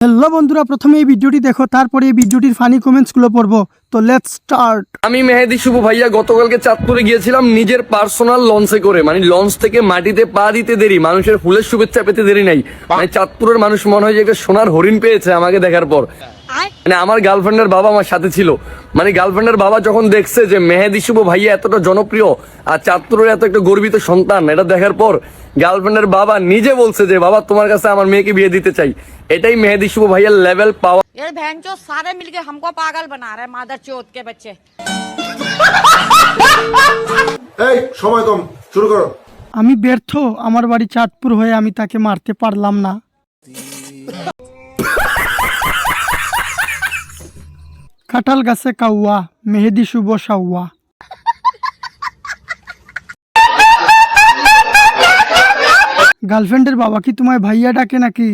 Hello বন্ধুরা, প্রথমে এই ভিডিওটি দেখো, তারপরে এই ভিডিওটির ফানি কমেন্টসগুলো পড়বো। তো লেটস স্টার্ট। আমি মেহেদি শুভ ভাইয়া গতকালকে চাঁদপুরে গিয়েছিলাম নিজের পার্সোনাল লঞ্চে করে, মানে লঞ্চ থেকে মাটিতে পা দিতে দেরি, মানুষের ফুলের শুভেচ্ছা পেতে দেরি নাই। মানে চাঁদপুরের মানুষ মনে হয় যে একটা সোনার হরিণ পেয়েছে আমাকে দেখার পর। মানে আমার গার্লফ্রেন্ডের বাবা আমার সাথে ছিল, মানে গার্লফ্রেন্ডের বাবা যখন দেখছে যে মেহেদি শুভ ভাইয়া এতটা জনপ্রিয় আর চাঁদপুরের এত একটা গর্বিত সন্তান, এটা দেখার পর গার্লফ্রেন্ডের বাবা নিজে বলছে যে বাবা তোমার কাছে আমার মেয়েকে বিয়ে দিতে চাই। এটাই মেহেদি শুভ ভাইয়ার লেভেল পাওয়া। ये बहनचोद सारे मिलके हमको पागल बना रहे हैं, मादर चोद के बच्चे। এই সময় কম, শুরু করো। আমি ব্যর্থ, আমার বাড়ি চাঁদপুর হয়ে আমি তাকে মারতে পারলাম না। কাঁঠাল গাছে কাউয়া, মেহেদি শুভ সাউয়া। গার্লফ্রেন্ডের বাবা কি তোমায় ভাইয়া ডাকে নাকি?